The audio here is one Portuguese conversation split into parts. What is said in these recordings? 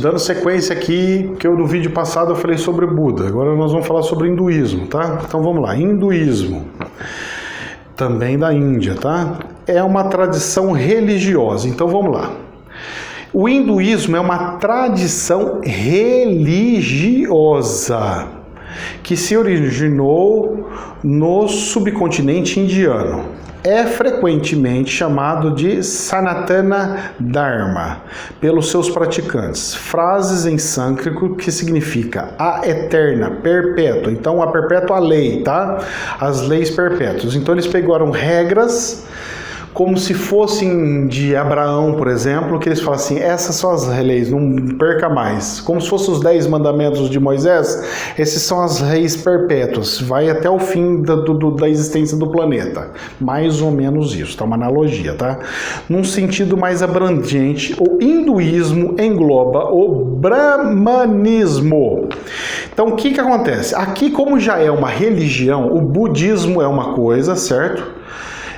Dando sequência aqui, que no vídeo passado eu falei sobre Buda, agora nós vamos falar sobre hinduísmo, tá? Então vamos lá, hinduísmo, também da Índia, tá? É uma tradição religiosa, então vamos lá. O hinduísmo é uma tradição religiosa que se originou no subcontinente indiano. É frequentemente chamado de Sanatana Dharma pelos seus praticantes. Frases em sânscrito que significa a eterna, perpétua. Então, a perpétua lei, tá? As leis perpétuas. Então, eles pegaram regras como se fossem de Abraão, por exemplo, que eles falam assim, essas são as leis, não perca mais. Como se fossem os 10 mandamentos de Moisés, esses são as leis perpétuas, vai até o fim da existência do planeta. Mais ou menos isso, tá? Uma analogia, tá? Num sentido mais abrangente, o hinduísmo engloba o brahmanismo. Então, o que acontece? Aqui, como já é uma religião, o budismo é uma coisa, certo?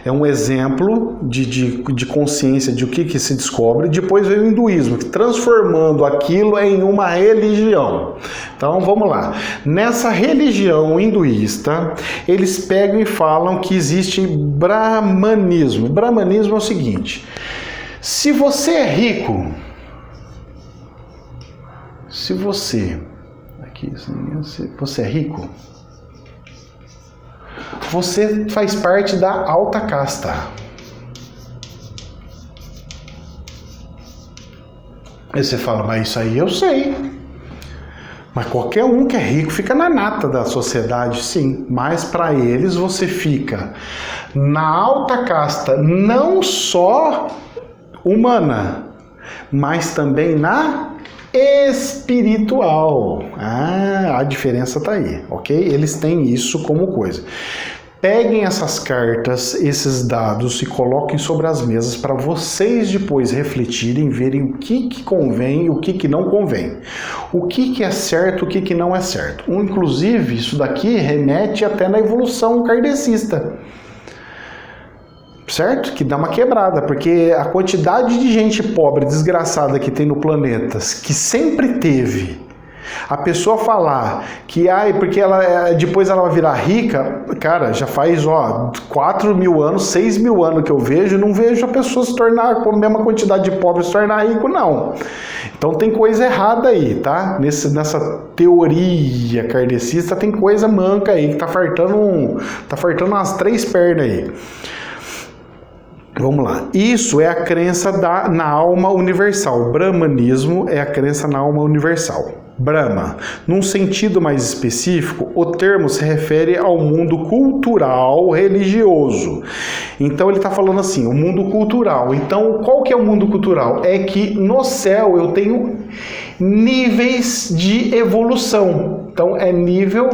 É um exemplo de consciência de o que se descobre. Depois vem o hinduísmo, transformando aquilo em uma religião. Então vamos lá. Nessa religião hinduísta, eles pegam e falam que existe brahmanismo. Brahmanismo é o seguinte: se você é rico, se você é rico, você faz parte da alta casta. Aí você fala, mas isso aí eu sei. Mas qualquer um que é rico fica na nata da sociedade, sim. Mas para eles você fica na alta casta, não só humana, mas também na espiritual. A diferença tá aí, ok? Eles têm isso como coisa. Peguem essas cartas, esses dados e coloquem sobre as mesas para vocês depois refletirem, verem o que convém e o que não convém. O que é certo, o que não é certo. Inclusive, isso daqui remete até na evolução kardecista. Certo? Que dá uma quebrada, porque a quantidade de gente pobre, desgraçada que tem no planeta, que sempre teve, a pessoa falar que porque depois ela vai virar rica, cara, já faz 4.000 anos, 6.000 anos que eu vejo, não vejo a pessoa se tornar com a mesma quantidade de pobres se tornar rico, não. Então tem coisa errada aí, tá? Nessa teoria kardecista tem coisa manca aí, que tá fartando umas 3 pernas aí. Vamos lá. Isso é a crença na alma universal. O brahmanismo é a crença na alma universal. Brahma. Num sentido mais específico, o termo se refere ao mundo cultural religioso. Então ele está falando assim, o mundo cultural. Então qual que é o mundo cultural? É que no céu eu tenho níveis de evolução. Então é nível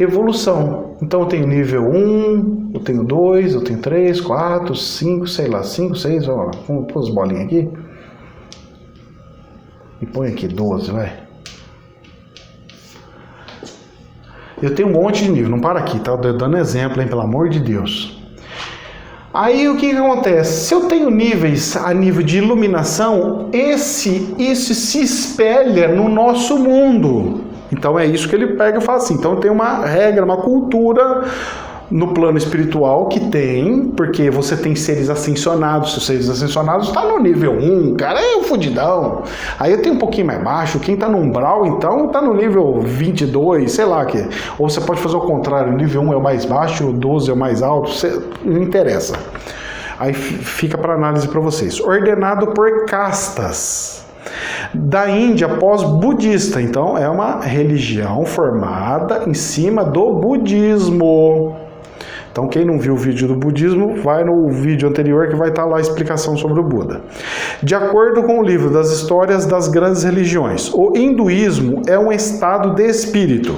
evolução. Então eu tenho nível 1, eu tenho 2, eu tenho 3, 4, 5, sei lá, 5, 6, vamos lá, vamos pôr as bolinhas aqui. E põe aqui 12, vai. Eu tenho um monte de nível, não para aqui, tá? Dando exemplo, hein, pelo amor de Deus. Aí o que acontece? Se eu tenho níveis a nível de iluminação, isso se espelha no nosso mundo. Então é isso que ele pega e fala assim, então tem uma regra, uma cultura no plano espiritual que tem, porque você tem seres ascensionados, os seres ascensionados está no nível 1, cara, é um fudidão. Aí eu tenho um pouquinho mais baixo, quem está no umbral, então está no nível 22, sei lá que. Ou você pode fazer o contrário, o nível 1 é o mais baixo, o 12 é o mais alto, não interessa. Aí fica para análise para vocês. Ordenado por castas. Da Índia pós-budista, então é uma religião formada em cima do budismo. Então quem não viu o vídeo do budismo, vai no vídeo anterior que vai estar lá a explicação sobre o Buda. De acordo com o livro das histórias das grandes religiões, o hinduísmo é um estado de espírito,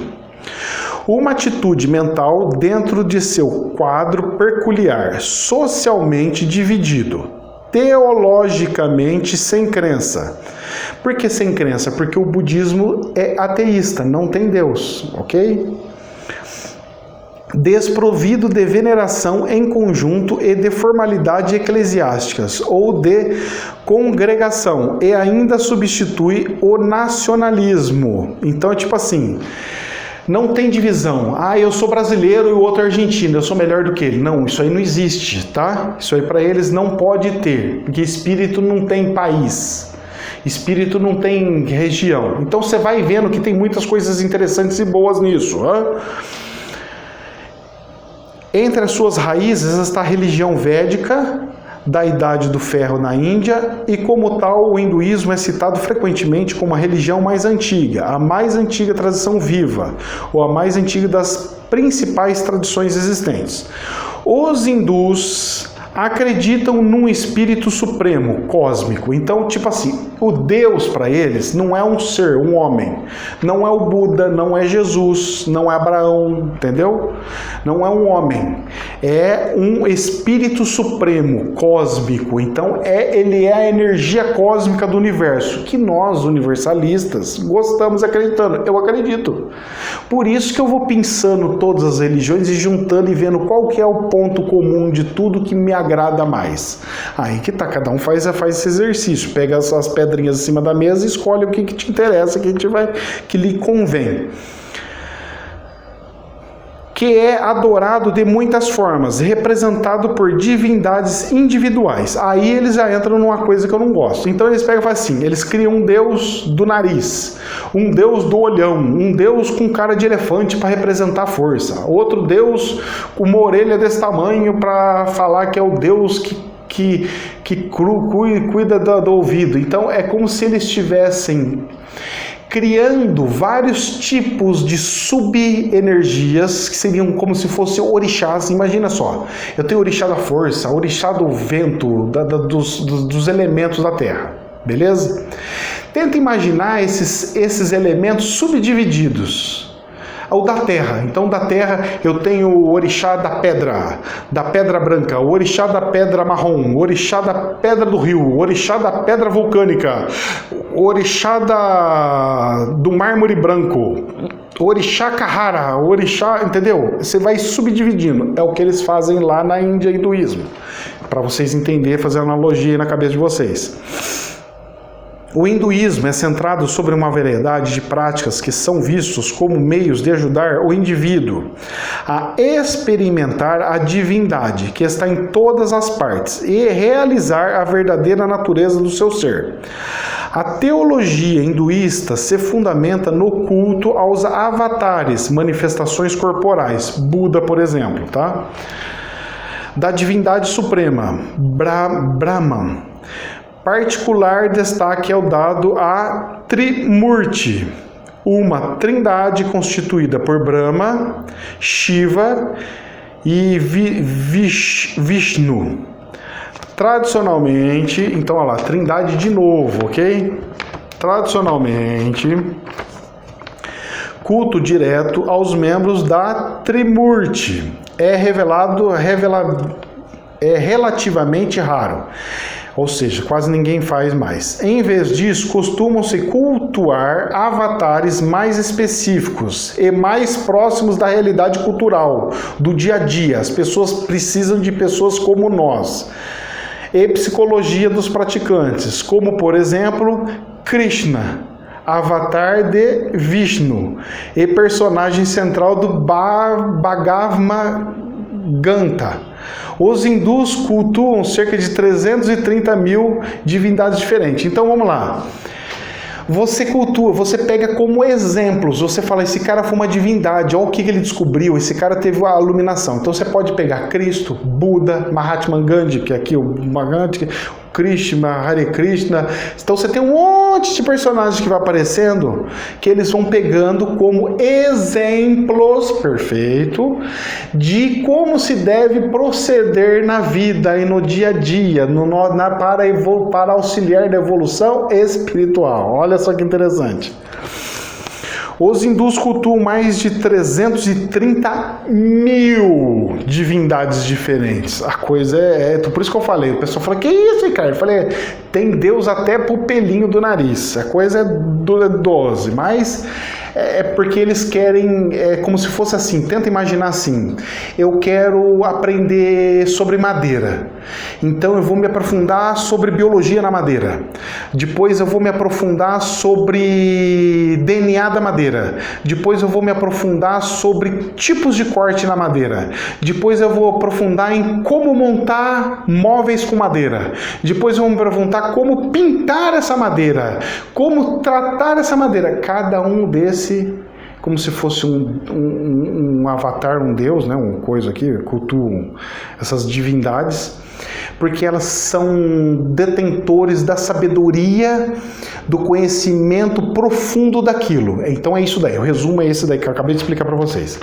uma atitude mental dentro de seu quadro peculiar, socialmente dividido, teologicamente sem crença. Por que sem crença? Porque o budismo é ateísta, não tem Deus, ok? desprovido de veneração em conjunto e de formalidades eclesiásticas ou de congregação, e ainda substitui o nacionalismo. Então é tipo assim, não tem divisão. Ah, eu sou brasileiro e o outro é argentino, eu sou melhor do que ele. Não, isso aí não existe, tá? Isso aí para eles não pode ter, porque espírito não tem país. Espírito não tem região. Então você vai vendo que tem muitas coisas interessantes e boas nisso. Entre as suas raízes está a religião védica, da Idade do Ferro na Índia, e como tal o hinduísmo é citado frequentemente como a religião mais antiga, a mais antiga tradição viva, ou a mais antiga das principais tradições existentes. Os hindus acreditam num espírito supremo, cósmico. Então, tipo assim, o Deus para eles não é um ser, um homem. Não é o Buda, não é Jesus, não é Abraão, entendeu? Não é um homem. É um espírito supremo, cósmico. Então, ele é a energia cósmica do universo, que nós, universalistas, gostamos acreditando. Eu acredito. Por isso que eu vou pensando todas as religiões e juntando e vendo qual que é o ponto comum de tudo que me agrada mais. Aí que tá, cada um faz esse exercício, pega as pedrinhas em cima da mesa e escolhe o que te interessa, que lhe convém. Que é adorado de muitas formas, representado por divindades individuais. Aí eles já entram numa coisa que eu não gosto. Então eles pegam e fazem assim, eles criam um deus do nariz, um deus do olhão, um deus com cara de elefante para representar a força, outro deus com uma orelha desse tamanho para falar que é o deus que cuida do ouvido. Então é como se eles estivessem criando vários tipos de subenergias que seriam como se fossem orixás. Imagina só, eu tenho orixá da força, orixá do vento, dos elementos da terra, beleza? Tenta imaginar esses elementos subdivididos. O da terra. Então, da terra eu tenho o orixá da pedra branca, o orixá da pedra marrom, o orixá da pedra do rio, o orixá da pedra vulcânica, o orixá do mármore branco, o orixá Kahara, o orixá, entendeu? Você vai subdividindo. É o que eles fazem lá na Índia, hinduísmo. Para vocês entenderem, fazer analogia aí na cabeça de vocês. O hinduísmo é centrado sobre uma variedade de práticas que são vistos como meios de ajudar o indivíduo a experimentar a divindade que está em todas as partes e realizar a verdadeira natureza do seu ser. A teologia hinduísta se fundamenta no culto aos avatares, manifestações corporais, Buda, por exemplo, tá? Da divindade suprema, Brahman. Particular destaque é o dado a Trimurti, uma trindade constituída por Brahma, Shiva e Vishnu. Tradicionalmente, então olha lá, trindade de novo, ok? Tradicionalmente, culto direto aos membros da Trimurti é relativamente raro. Ou seja, quase ninguém faz mais. Em vez disso, costumam-se cultuar avatares mais específicos e mais próximos da realidade cultural, do dia a dia. As pessoas precisam de pessoas como nós. E psicologia dos praticantes, como, por exemplo, Krishna, avatar de Vishnu, e personagem central do Bhagavad Gita. Os hindus cultuam cerca de 330 mil divindades diferentes. Então vamos lá. Você cultua, você pega como exemplos, você fala, esse cara foi uma divindade, olha o que ele descobriu, esse cara teve a iluminação. Então você pode pegar Cristo, Buda, Mahatma Gandhi, que é aqui o Gandhi, Krishna, Hare Krishna. Então você tem um monte de personagens que vai aparecendo, que eles vão pegando como exemplos, perfeito, de como se deve proceder na vida e no dia a dia, para auxiliar na evolução espiritual. Olha só que interessante. Os hindus cultuam mais de 330 mil divindades diferentes. A coisa por isso que eu falei. O pessoal fala, que isso, Ricardo? Eu falei, Tem Deus até pro pelinho do nariz. A coisa é 12, mas é porque eles querem, como se fosse assim, tenta imaginar assim, eu quero aprender sobre madeira, então eu vou me aprofundar sobre biologia na madeira, depois eu vou me aprofundar sobre DNA da madeira, depois eu vou me aprofundar sobre tipos de corte na madeira, depois eu vou aprofundar em como montar móveis com madeira, depois eu vou me aprofundar como pintar essa madeira, como tratar essa madeira. Cada um desses, como se fosse um avatar, um deus, né? Uma coisa aqui, cultuam essas divindades, porque elas são detentores da sabedoria, do conhecimento profundo daquilo. Então é isso daí, o resumo é esse daí que eu acabei de explicar para vocês.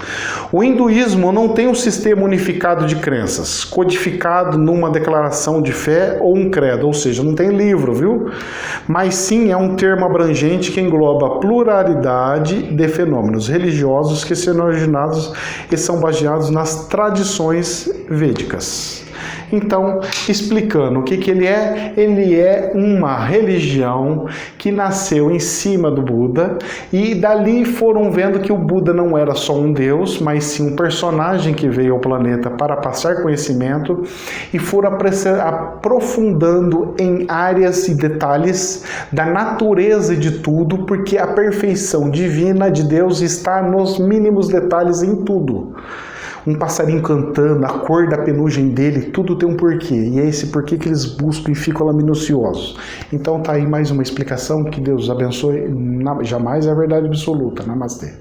O hinduísmo não tem um sistema unificado de crenças, codificado numa declaração de fé ou um credo, ou seja, não tem livro, viu? Mas sim é um termo abrangente que engloba a pluralidade de fenômenos religiosos que são originados e são baseados nas tradições védicas. Então, explicando o que ele é uma religião que nasceu em cima do Buda, e dali foram vendo que o Buda não era só um deus, mas sim um personagem que veio ao planeta para passar conhecimento, e foram aprofundando em áreas e detalhes da natureza de tudo, porque a perfeição divina de Deus está nos mínimos detalhes em tudo. Um passarinho cantando, a cor da penugem dele, tudo tem um porquê. E é esse porquê que eles buscam e ficam lá minuciosos. Então tá aí mais uma explicação. Que Deus abençoe. Jamais é a verdade absoluta. Namastê.